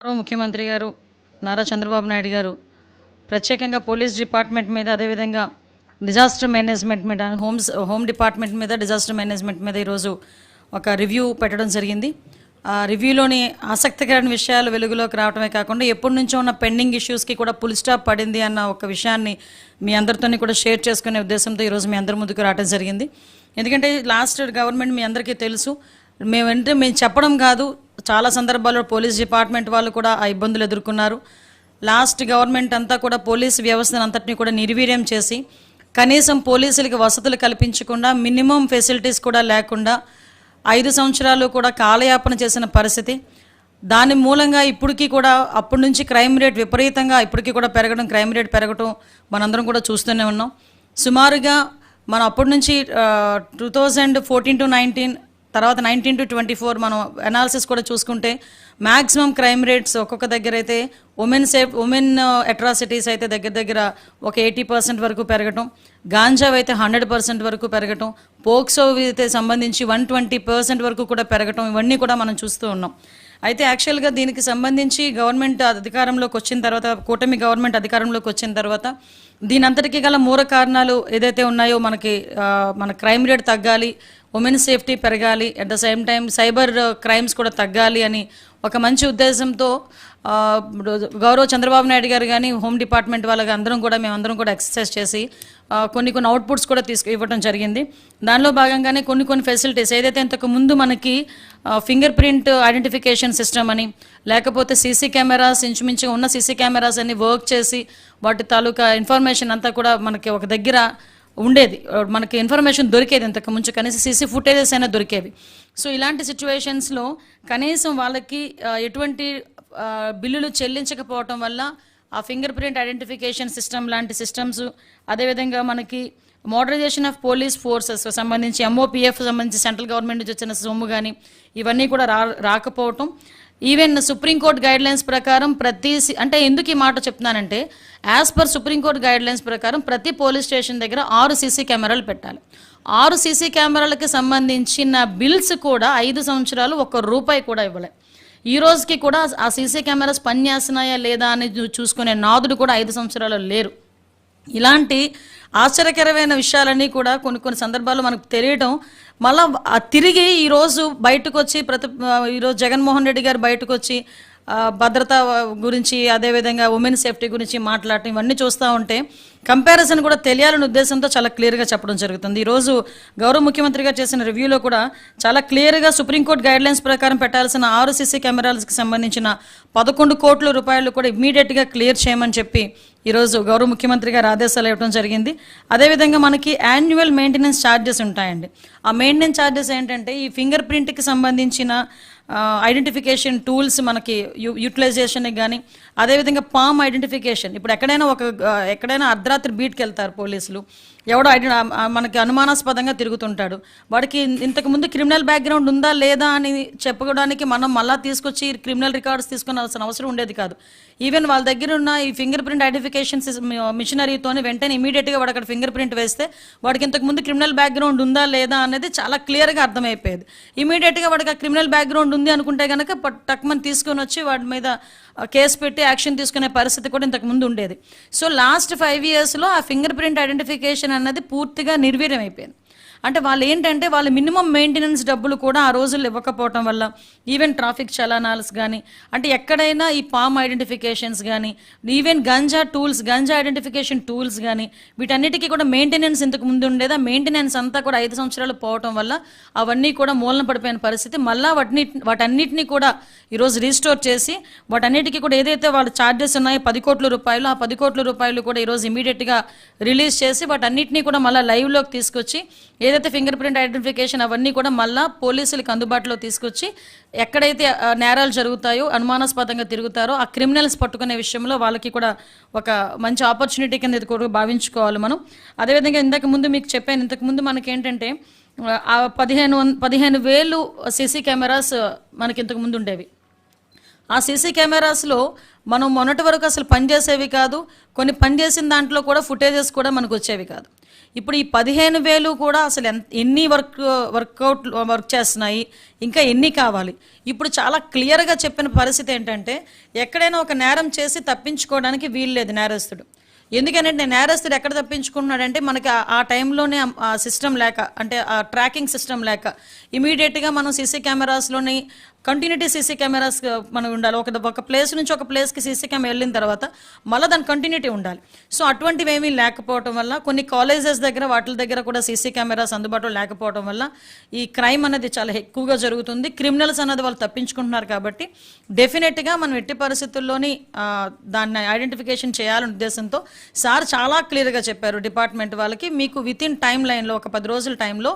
గౌరవ ముఖ్యమంత్రి గారు నారా చంద్రబాబు నాయుడు గారు ప్రత్యేకంగా పోలీస్ డిపార్ట్మెంట్ మీద, అదేవిధంగా డిజాస్టర్ మేనేజ్మెంట్ మీద, హోమ్ డిపార్ట్మెంట్ మీద, డిజాస్టర్ మేనేజ్మెంట్ మీద ఈరోజు ఒక రివ్యూ పెట్టడం జరిగింది. ఆ రివ్యూలోని ఆసక్తికరమైన విషయాలు వెలుగులోకి రావడమే కాకుండా ఎప్పటి నుంచో ఉన్న పెండింగ్ ఇష్యూస్కి కూడా ఫుల్ స్టాప్ పడింది అన్న ఒక విషయాన్ని మీ అందరితోని కూడా షేర్ చేసుకునే ఉద్దేశంతో ఈరోజు మీ అందరి ముందుకు రావడం జరిగింది. ఎందుకంటే లాస్ట్ గవర్నమెంట్ మీ అందరికీ తెలుసు, మేము చెప్పడం కాదు, చాలా సందర్భాల్లో పోలీస్ డిపార్ట్మెంట్ వాళ్ళు కూడా ఆ ఇబ్బందులు ఎదుర్కొన్నారు. లాస్ట్ గవర్నమెంట్ అంతా కూడా పోలీస్ వ్యవస్థను అంతటినీ కూడా నిర్వీర్యం చేసి కనీసం పోలీసులకి వసతులు కల్పించకుండా, మినిమం ఫెసిలిటీస్ కూడా లేకుండా 5 సంవత్సరాలు కూడా కాలయాపన చేసిన పరిస్థితి. దాని మూలంగా ఇప్పటికీ కూడా అప్పటి నుంచి క్రైమ్ రేట్ విపరీతంగా ఇప్పటికీ కూడా పెరగడం, క్రైమ్ రేట్ పెరగడం మనందరం కూడా చూస్తూనే ఉన్నాం. సుమారుగా మనం అప్పటి నుంచి 2014 to 19, తర్వాత 19 to 24 మనం అనాలిసిస్ కూడా చూసుకుంటే మ్యాక్సిమం క్రైమ్ రేట్స్ ఒక్కొక్క దగ్గర అయితే ఉమెన్ అట్రాసిటీస్ అయితే దగ్గర ఒక 80% వరకు పెరగటం, గాంజా అయితే 100% వరకు పెరగటం, పోక్సో అయితే సంబంధించి 120% వరకు కూడా పెరగటం, ఇవన్నీ కూడా మనం చూస్తూ ఉన్నాం. అయితే యాక్చువల్గా దీనికి సంబంధించి గవర్నమెంట్ అధికారంలోకి వచ్చిన తర్వాత, కూటమి గవర్నమెంట్ అధికారంలోకి వచ్చిన తర్వాత దీని అంతటికీ గల మూల కారణాలు ఏదైతే ఉన్నాయో, మన క్రైమ్ రేట్ తగ్గాలి, ఉమెన్ సేఫ్టీ పెరగాలి, at the same time cyber crimes కూడా తగ్గాలి అని ఒక మంచి ఉద్దేశంతో గౌరవ చంద్రబాబు నాయుడు గారు కానీ, హోమ్ డిపార్ట్మెంట్ వాళ్ళకి మేమందరం కూడా ఎక్సర్సైజ్ చేసి కొన్ని అవుట్పుట్స్ కూడా ఇవ్వడం జరిగింది. దానిలో భాగంగానే కొన్ని ఫెసిలిటీస్ ఏదైతే ఇంతకు ముందు మనకి ఫింగర్ ప్రింట్ ఐడెంటిఫికేషన్ సిస్టమ్ అని, లేకపోతే సీసీ కెమెరాస్, ఇంచుమించుగా ఉన్న సీసీ కెమెరాస్ అన్ని వర్క్ చేసి వాటి తాలూకా ఇన్ఫర్మేషన్ అంతా కూడా మనకి ఒక దగ్గర ఉండేది, మనకి ఇన్ఫర్మేషన్ దొరికేది. ఇంతకు ముందు కనీసం సీసీ ఫుటేజెస్ అయినా దొరికేవి. సో ఇలాంటి సిచ్యువేషన్స్లో కనీసం వాళ్ళకి ఎటువంటి బిల్లులు చెల్లించకపోవటం వల్ల ఆ ఫింగర్ ప్రింట్ ఐడెంటిఫికేషన్ సిస్టమ్ లాంటి సిస్టమ్స్, అదేవిధంగా మనకి మోడరైజేషన్ ఆఫ్ పోలీస్ ఫోర్సెస్ సంబంధించి MOPF సంబంధించి సెంట్రల్ గవర్నమెంట్ నుంచి వచ్చిన సొమ్ము కానీ ఇవన్నీ కూడా రాకపోవటం, ఈవెన్ సుప్రీంకోర్టు గైడ్లైన్స్ ప్రకారం అంటే ఎందుకు ఈ మాట చెప్తున్నానంటే, యాజ్ పర్ సుప్రీంకోర్టు గైడ్లైన్స్ ప్రకారం ప్రతి పోలీస్ స్టేషన్ దగ్గర 6 సీసీ కెమెరాలు పెట్టాలి. 6 సీసీ కెమెరాలకి సంబంధించిన బిల్స్ కూడా 5 సంవత్సరాలు ₹1 కూడా ఇవ్వలే. ఈ రోజుకి కూడా ఆ సీసీ కెమెరాస్ పనిచేస్తున్నాయా లేదా అని చూసుకునే నాదుడు కూడా 5 సంవత్సరాలు లేరు. ఇలాంటి ఆశ్చర్యకరమైన విషయాలన్నీ కూడా కొన్ని సందర్భాల్లో మనకు తెలియడం, మళ్ళీ తిరిగి ఈరోజు బయటకు వచ్చి ఈరోజు జగన్మోహన్ రెడ్డి గారు బయటకు వచ్చి భద్రత గురించి, అదేవిధంగా ఉమెన్ సేఫ్టీ గురించి మాట్లాడటం, ఇవన్నీ చూస్తూ ఉంటే కంపారిజన్ కూడా తెలియాలనే ఉద్దేశంతో చాలా క్లియర్గా చెప్పడం జరుగుతుంది. ఈరోజు గౌరవ ముఖ్యమంత్రి గారు చేసిన రివ్యూలో కూడా చాలా క్లియర్గా సుప్రీంకోర్టు గైడ్లైన్స్ ప్రకారం పెట్టాల్సిన 6 సీసీ కెమెరాలకు సంబంధించిన 11 కోట్ల రూపాయలు కూడా ఇమ్మీడియట్గా క్లియర్ చేయమని చెప్పి ఈరోజు గౌరవ ముఖ్యమంత్రి గారు ఆదేశాలు ఇవ్వడం జరిగింది. అదేవిధంగా మనకి యాన్యువల్ మెయింటెనెన్స్ ఛార్జెస్ ఉంటాయండి. ఆ మెయింటెనెన్స్ ఛార్జెస్ ఏంటంటే, ఈ ఫింగర్ ప్రింట్కి సంబంధించిన ఐడెంటిఫికేషన్ టూల్స్ మనకి యూటిలైజేషన్కి కానీ, అదేవిధంగా పామ్ ఐడెంటిఫికేషన్, ఇప్పుడు ఎక్కడైనా అర్ధరాత్రి బీట్కి వెళ్తారు పోలీసులు, ఎవడో మనకి అనుమానాస్పదంగా తిరుగుతుంటాడు, వాడికి ఇంతకుముందు క్రిమినల్ బ్యాక్గ్రౌండ్ ఉందా లేదా అని చెప్పుకోవడానికి మనం మళ్ళీ తీసుకొచ్చి క్రిమినల్ రికార్డ్స్ తీసుకున్నాల్సిన అవసరం ఉండేది కాదు. ఈవెన్ వాళ్ళ దగ్గర ఉన్న ఈ ఫింగర్ ప్రింట్ ఐడెంటిఫికేషన్ మిషనరీతోనే వెంటనే ఇమీడియట్గా వాడు అక్కడ ఫింగర్ ప్రింట్ వేస్తే వాడికి ఇంతకుముందు క్రిమినల్ బ్యాక్గ్రౌండ్ ఉందా లేదా అనేది చాలా క్లియర్గా అర్థమైపోయేది. ఇమీడియట్గా వాడికి ఆ క్రిమినల్ బ్యాక్గ్రౌండ్ ఉంది అనుకుంటే కనుక టక్మని తీసుకొని వచ్చి వాడి మీద కేసు పెట్టి యాక్షన్ తీసుకునే పరిస్థితి కూడా ఇంతకుముందు ఉండేది. సో లాస్ట్ 5 yearsలో ఆ ఫింగర్ ప్రింట్ ఐడెంటిఫికేషన్ అన్నది పూర్తిగా నిర్వీర్యం అయిపోయింది. అంటే వాళ్ళు ఏంటంటే, వాళ్ళ మినిమం మెయింటెనెన్స్ డబ్బులు కూడా ఆ రోజుల్లో ఇవ్వకపోవటం వల్ల ఈవెన్ ట్రాఫిక్ చలానాల్స్ కానీ, అంటే ఎక్కడైనా ఈ పామ్ ఐడెంటిఫికేషన్స్ కానీ, ఈవెన్ గంజా ఐడెంటిఫికేషన్ టూల్స్ కానీ, వీటన్నిటికీ కూడా మెయింటెనెన్స్ ఇంతకు ముందు ఉండేది. ఆ మెయింటెనెన్స్ అంతా కూడా 5 సంవత్సరాలు పోవటం వల్ల అవన్నీ కూడా మూలన పడిపోయిన పరిస్థితి. మళ్ళీ వాటన్నిటిని కూడా ఈరోజు రీస్టోర్ చేసి, వాటన్నిటికీ కూడా ఏదైతే వాళ్ళ ఛార్జెస్ ఉన్నాయో 10 కోట్ల రూపాయలు, ఆ 10 కోట్ల రూపాయలు కూడా ఈరోజు ఇమీడియట్గా రిలీజ్ చేసి వాటన్నిటినీ కూడా మళ్ళీ లైవ్లోకి తీసుకొచ్చి, ఏదైతే ఫింగర్ ప్రింట్ ఐడెంటిఫికేషన్ అవన్నీ కూడా మళ్ళీ పోలీసులకు అందుబాటులో తీసుకొచ్చి, ఎక్కడైతే నేరాలు జరుగుతాయో, అనుమానాస్పదంగా తిరుగుతారో ఆ క్రిమినల్స్ పట్టుకునే విషయంలో వాళ్ళకి కూడా ఒక మంచి ఆపర్చునిటీ కింద ఇది కూడా భావించుకోవాలి మనం. అదేవిధంగా ఇంతకుముందు మనకేంటంటే, 15,000 సీసీ కెమెరాస్ మనకి ఇంతకుముందు ఉండేవి. ఆ సీసీ కెమెరాస్లో మనం మొన్నటి వరకు అసలు పనిచేసేవి కాదు, కొన్ని పనిచేసిన దాంట్లో కూడా ఫుటేజెస్ కూడా మనకు వచ్చేవి కాదు. ఇప్పుడు ఈ 15,000 కూడా అసలు ఎన్ని వర్క్ చేస్తున్నాయి, ఇంకా ఎన్ని కావాలి? ఇప్పుడు చాలా క్లియర్గా చెప్పిన పరిస్థితి ఏంటంటే ఎక్కడైనా ఒక నేరం చేసి తప్పించుకోవడానికి వీలు లేదు నేరస్తుడు. ఎందుకంటే నేరస్తుడు ఎక్కడ తప్పించుకుంటున్నాడంటే మనకి ఆ టైంలోనే ఆ సిస్టమ్ లేక, అంటే ఆ ట్రాకింగ్ సిస్టమ్ లేక ఇమీడియట్గా మనం సీసీ కెమెరాస్లోని కంటిన్యూటీ సీసీ కెమెరాస్ మనం ఉండాలి. ఒక ప్లేస్ నుంచి ఒక ప్లేస్కి సీసీ కెమెరా వెళ్ళిన తర్వాత మళ్ళీ దాని కంటిన్యూటీ ఉండాలి. సో అటువంటివి ఏమీ లేకపోవడం వల్ల, కొన్ని కాలేజెస్ దగ్గర వాటి దగ్గర కూడా సీసీ కెమెరాస్ అందుబాటులో లేకపోవడం వల్ల ఈ క్రైమ్ అనేది చాలా ఎక్కువగా జరుగుతుంది. క్రిమినల్స్ అన్నది వాళ్ళు తప్పించుకుంటున్నారు. కాబట్టి డెఫినెట్గా మనం ఎట్టి పరిస్థితుల్లోని దాన్ని ఐడెంటిఫికేషన్ చేయాలనే ఉద్దేశంతో సార్ చాలా క్లియర్గా చెప్పారు డిపార్ట్మెంట్ వాళ్ళకి, మీకు విత్ ఇన్ టైం లైన్లో ఒక 10 రోజుల టైంలో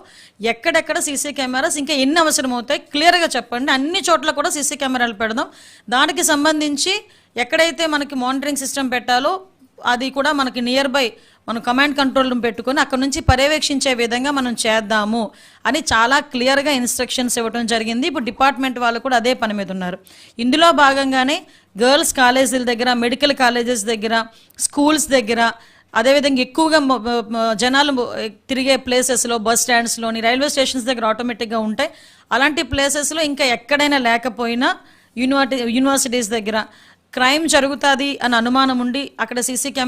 ఎక్కడెక్కడ సీసీ కెమెరాస్ ఇంకా ఎన్ని అవసరం అవుతాయి క్లియర్గా చెప్పండి. అన్ని చోట్ల కూడా సీసీ కెమెరాలు పెడదాం. దానికి సంబంధించి ఎక్కడైతే మనకి మానిటరింగ్ సిస్టమ్ పెట్టాలో అది కూడా మనకి నియర్ బై మనం కమాండ్ కంట్రోల్ రూమ్ పెట్టుకొని అక్కడ నుంచి పర్యవేక్షించే విధంగా మనం చేద్దాము అని చాలా క్లియర్గా ఇన్స్ట్రక్షన్స్ ఇవ్వడం జరిగింది. ఇప్పుడు డిపార్ట్మెంట్ వాళ్ళు కూడా అదే పని మీద ఉన్నారు. ఇందులో భాగంగానే గర్ల్స్ కాలేజీల దగ్గర, మెడికల్ కాలేజెస్ దగ్గర, స్కూల్స్ దగ్గర, అదేవిధంగా ఎక్కువగా జనాలు తిరిగే ప్లేసెస్లో, బస్ స్టాండ్స్లోని, రైల్వే స్టేషన్స్ దగ్గర ఆటోమేటిక్గా ఉంటాయి. అలాంటి ప్లేసెస్లో ఇంకా ఎక్కడైనా లేకపోయినా యూనివర్సిటీస్ దగ్గర క్రైమ్ జరుగుతుంది అని అనుమానం ఉండి అక్కడ సీసీ కెమెరా